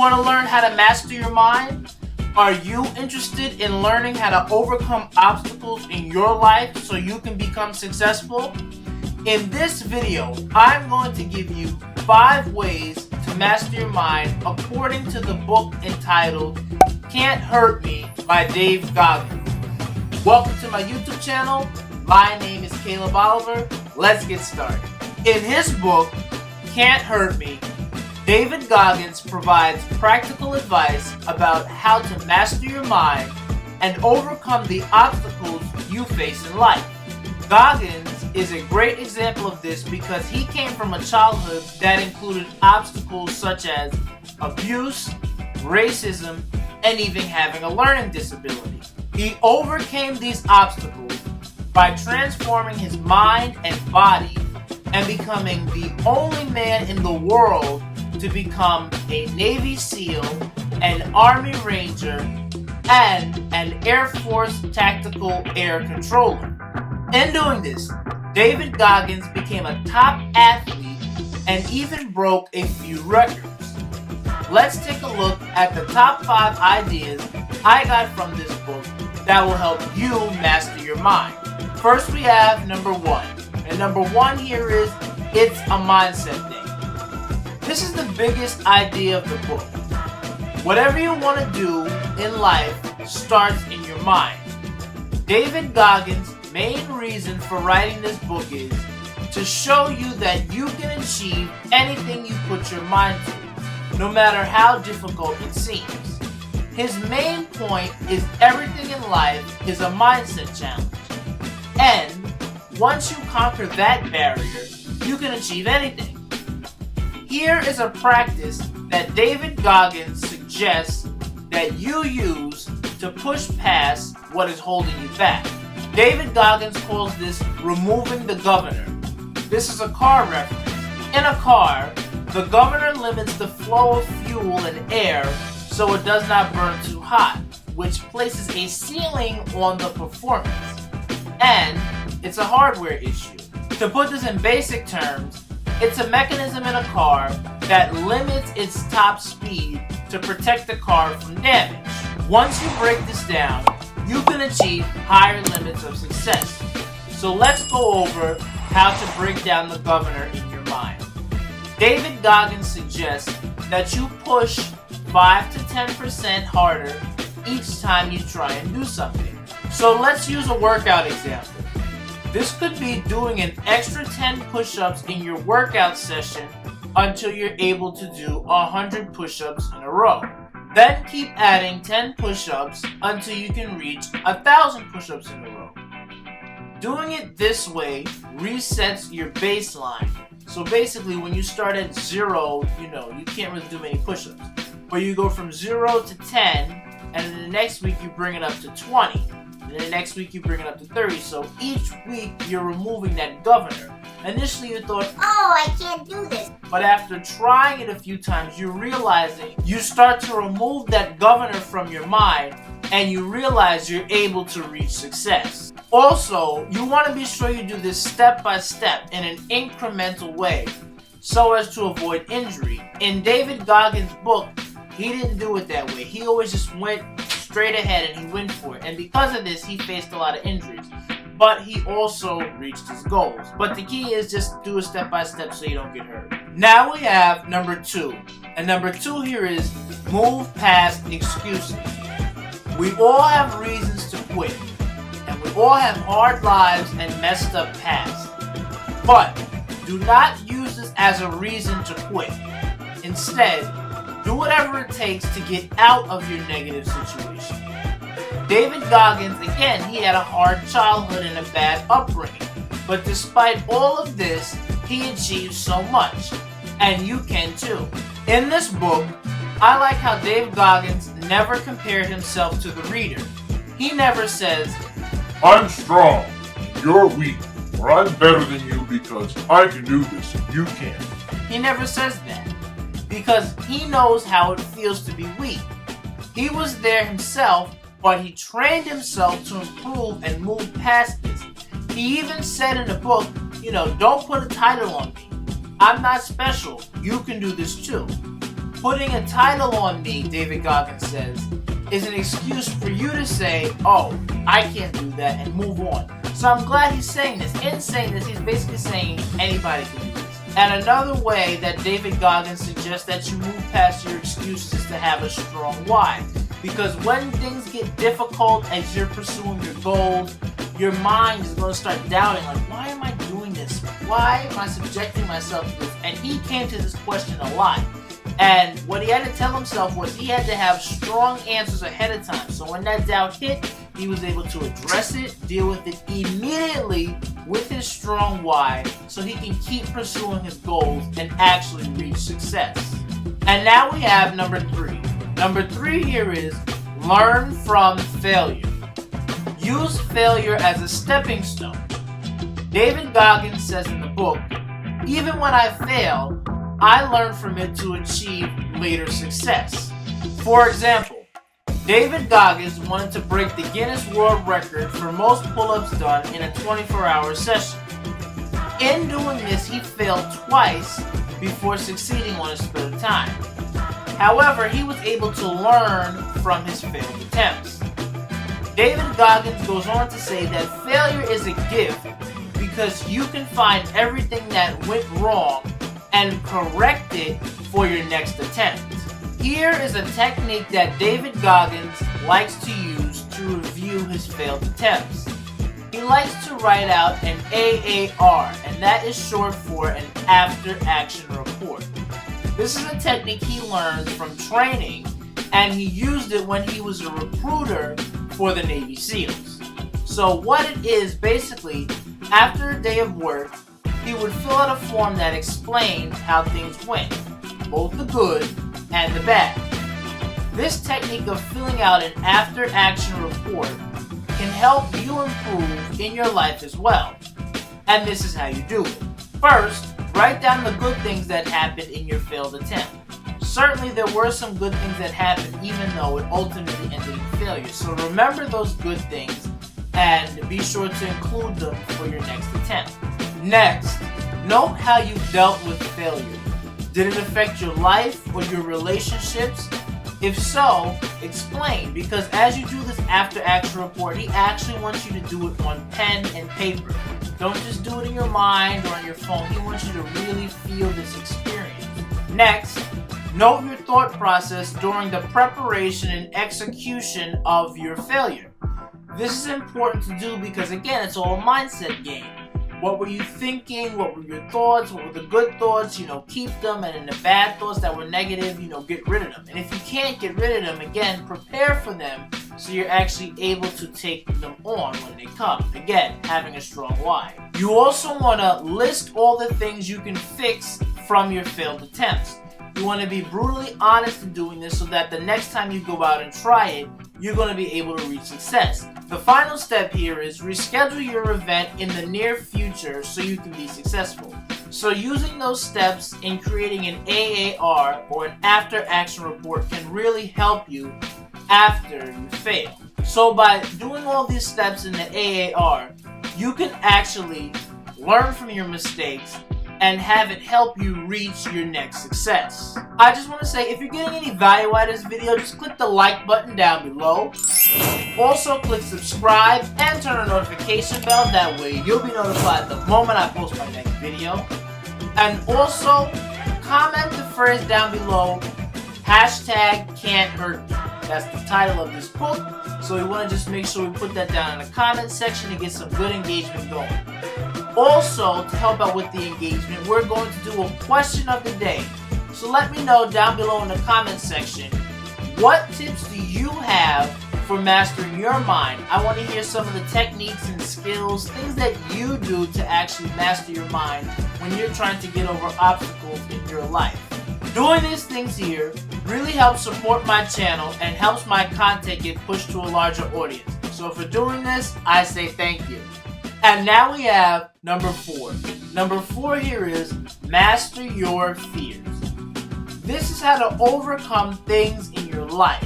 want to learn how to master your mind? Are you interested in learning how to overcome obstacles in your life so you can become successful? In this video, I'm going to give you 5 ways to master your mind according to the book entitled Cant Hurt Me by David Goggins. Welcome to my YouTube channel. My name is Caleb Oliver. Let's get started. In his book, Cant Hurt Me, David Goggins provides practical advice about how to master your mind and overcome the obstacles you face in life. Goggins is a great example of this because he came from a childhood that included obstacles such as abuse, racism, and even having a learning disability. He overcame these obstacles by transforming his mind and body and becoming the only man in the world to become a Navy SEAL, an Army Ranger, and an Air Force Tactical Air Controller. In doing this, David Goggins became a top athlete and even broke a few records. Let's take a look at the top 5 ideas I got from this book that will help you master your mind. First, we have number 1. And number 1 here is, it's a mindset thing. This is the biggest idea of the book. Whatever you want to do in life starts in your mind. David Goggins' main reason for writing this book is to show you that you can achieve anything you put your mind to, no matter how difficult it seems. His main point is everything in life is a mindset challenge. And once you conquer that barrier, you can achieve anything. Here is a practice that David Goggins suggests that you use to push past what is holding you back. David Goggins calls this removing the governor. This is a car reference. In a car, the governor limits the flow of fuel and air so it does not burn too hot, which places a ceiling on the performance. And it's a hardware issue. To put this in basic terms, it's a mechanism in a car that limits its top speed to protect the car from damage. Once you break this down, you can achieve higher limits of success. So let's go over how to break down the governor in your mind. David Goggins suggests that you push 5 to 10% harder each time you try and do something. So let's use a workout example. This could be doing an extra 10 push-ups in your workout session until you're able to do 100 push-ups in a row. Then keep adding 10 push-ups until you can reach 1,000 push-ups in a row. Doing it this way resets your baseline. So basically when you start at 0, you can't really do many push-ups. But you go from 0 to 10, and then the next week you bring it up to 20. And then the next week you bring it up to 30. So each week you're removing that governor. Initially you thought, oh, I can't do this. But after trying it a few times, you're realizing you start to remove that governor from your mind and you realize you're able to reach success. Also, you want to be sure you do this step by step in an incremental way so as to avoid injury. In David Goggins' book, he didn't do it that way. He always just went straight ahead and he went for it. And because of this, he faced a lot of injuries. But he also reached his goals. But the key is just do it step by step so you don't get hurt. Now we have number 2. And number 2 here is move past excuses. We all have reasons to quit. And we all have hard lives and messed up pasts. But do not use this as a reason to quit. Instead, do whatever it takes to get out of your negative situation. David Goggins, again, he had a hard childhood and a bad upbringing. But despite all of this, he achieved so much. And you can too. In this book, I like how David Goggins never compared himself to the reader. He never says, I'm strong, you're weak, or I'm better than you because I can do this and you can't. He never says that. Because he knows how it feels to be weak. He was there himself, but he trained himself to improve and move past this. He even said in the book, don't put a title on me. I'm not special. You can do this too. Putting a title on me, David Goggins says, is an excuse for you to say, oh, I can't do that, and move on. So I'm glad he's saying this. In saying this, he's basically saying anybody can do this. And another way that David Goggins suggests that you move past your excuses is to have a strong why. Because when things get difficult as you're pursuing your goals, your mind is going to start doubting, like, why am I doing this? Why am I subjecting myself to this? And he came to this question a lot. And what he had to tell himself was he had to have strong answers ahead of time. So when that doubt hit, he was able to address it, deal with it immediately with his strong why, so he can keep pursuing his goals and actually reach success. And now we have number 3. Number 3 here is learn from failure. Use failure as a stepping stone. David Goggins says in the book, even when I fail, I learn from it to achieve later success. For example, David Goggins wanted to break the Guinness World Record for most pull-ups done in a 24-hour session. In doing this, he failed twice before succeeding on his third time. However, he was able to learn from his failed attempts. David Goggins goes on to say that failure is a gift because you can find everything that went wrong and correct it for your next attempt. Here is a technique that David Goggins likes to use to review his failed attempts. He likes to write out an AAR, and that is short for an after action report. This is a technique he learned from training, and he used it when he was a recruiter for the Navy SEALs. So what it is, basically, after a day of work, he would fill out a form that explained how things went, both the good and the bad. This technique of filling out an after-action report can help you improve in your life as well. And this is how you do it. First, write down the good things that happened in your failed attempt. Certainly there were some good things that happened even though it ultimately ended in failure. So remember those good things and be sure to include them for your next attempt. Next, note how you dealt with failure. Did it affect your life or your relationships? If so, explain, because as you do this after-action report, he actually wants you to do it on pen and paper. Don't just do it in your mind or on your phone. He wants you to really feel this experience. Next, note your thought process during the preparation and execution of your failure. This is important to do because, again, it's all a mindset game. What were you thinking? What were your thoughts? What were the good thoughts? Keep them. And in the bad thoughts that were negative, get rid of them. And if you can't get rid of them, again, prepare for them so you're actually able to take them on when they come. Again, having a strong why. You also want to list all the things you can fix from your failed attempts. You want to be brutally honest in doing this so that the next time you go out and try it, you're going to be able to reach success. The final step here is reschedule your event in the near future so you can be successful. So using those steps in creating an AAR or an after action report can really help you after you fail. So by doing all these steps in the AAR, you can actually learn from your mistakes and have it help you reach your next success. I just want to say, if you're getting any value out of this video, just click the like button down below. Also, click subscribe and turn on the notification bell. That way, you'll be notified the moment I post my next video. And also, comment the phrase down below, #Cant Hurt Me. That's the title of this book. So we want to just make sure we put that down in the comment section to get some good engagement going. Also, to help out with the engagement, we're going to do a question of the day. So let me know down below in the comment section, what tips do you have for mastering your mind? I want to hear some of the techniques and skills, things that you do to actually master your mind when you're trying to get over obstacles in your life. Doing these things here really helps support my channel and helps my content get pushed to a larger audience. So for doing this, I say thank you. And now we have number 4. Number 4 here is master your fears. This is how to overcome things in your life.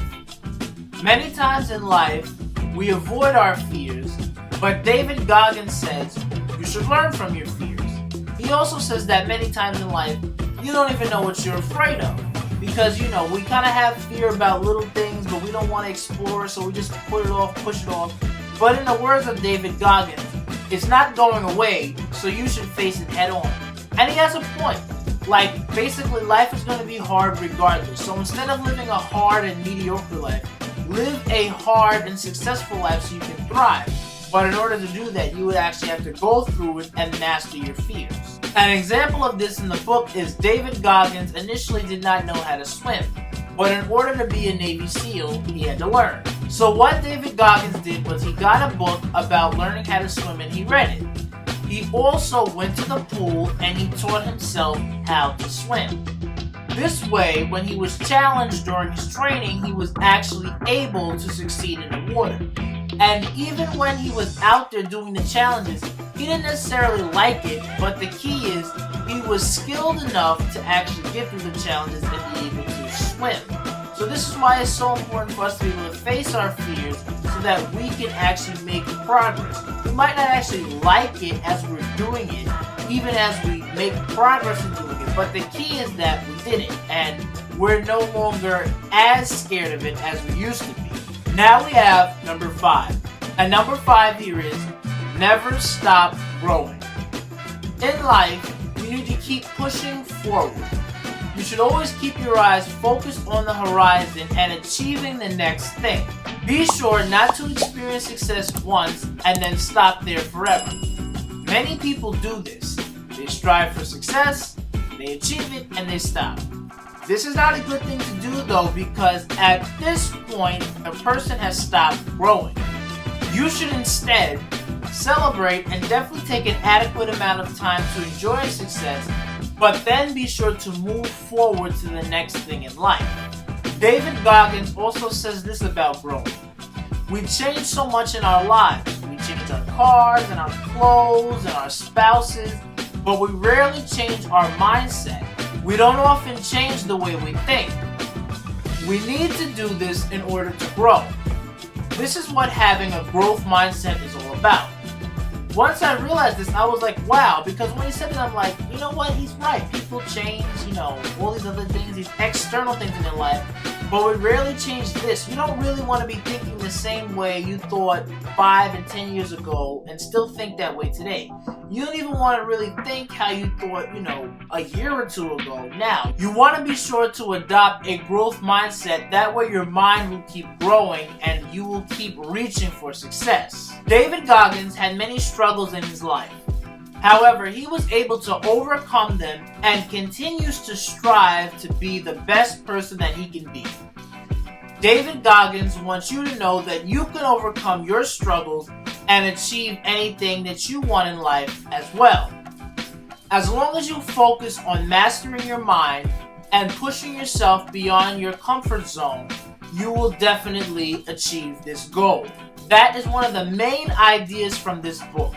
Many times in life, we avoid our fears, but David Goggins says you should learn from your fears. He also says that many times in life, you don't even know what you're afraid of, Because, you know, we kind of have fear about little things, but we don't want to explore, so we just put it off, push it off. But in the words of David Goggins, it's not going away, so you should face it head on. And he has a point. Like, basically, life is going to be hard regardless. So instead of living a hard and mediocre life, live a hard and successful life so you can thrive. But in order to do that, you would actually have to go through it and master your fears. An example of this in the book is David Goggins initially did not know how to swim. But in order to be a Navy SEAL, he had to learn. So what David Goggins did was he got a book about learning how to swim and he read it. He also went to the pool and he taught himself how to swim. This way, when he was challenged during his training, he was actually able to succeed in the water. And even when he was out there doing the challenges, he didn't necessarily like it, but the key is he was skilled enough to actually get through the challenges and be able to swim. So this is why it's so important for us to be able to face our fears so that we can actually make progress. We might not actually like it as we're doing it, even as we make progress in doing it, but the key is that we did it, and we're no longer as scared of it as we used to be. Now we have number 5. And number 5 here is never stop growing. In life, you need to keep pushing forward. You should always keep your eyes focused on the horizon and achieving the next thing. Be sure not to experience success once and then stop there forever. Many people do this. They strive for success, they achieve it, and they stop. This is not a good thing to do though, because at this point, a person has stopped growing. You should instead celebrate and definitely take an adequate amount of time to enjoy success, but then be sure to move forward to the next thing in life. David Goggins also says this about growing. We change so much in our lives. We change our cars and our clothes and our spouses, but we rarely change our mindset. We don't often change the way we think. We need to do this in order to grow. This is what having a growth mindset is all about. Once I realized this, I was like, wow, because when he said it, I'm like, you know what, he's right. People change, you know, all these other things, these external things in their life, but we rarely change this. You don't really want to be thinking the same way you thought 5 and 10 years ago and still think that way today. You don't even want to really think how you thought, you know, a year or two ago. Now, you want to be sure to adopt a growth mindset. That way your mind will keep growing and you will keep reaching for success. David Goggins had many struggles in his life. However, he was able to overcome them and continues to strive to be the best person that he can be. David Goggins wants you to know that you can overcome your struggles and achieve anything that you want in life as well. As long as you focus on mastering your mind and pushing yourself beyond your comfort zone, you will definitely achieve this goal. That is one of the main ideas from this book.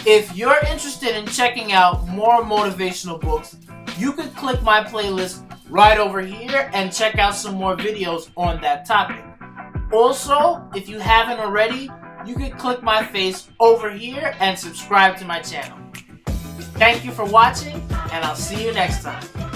If you're interested in checking out more motivational books, you could click my playlist right over here and check out some more videos on that topic. Also, if you haven't already, you can click my face over here and subscribe to my channel. Thank you for watching, and I'll see you next time.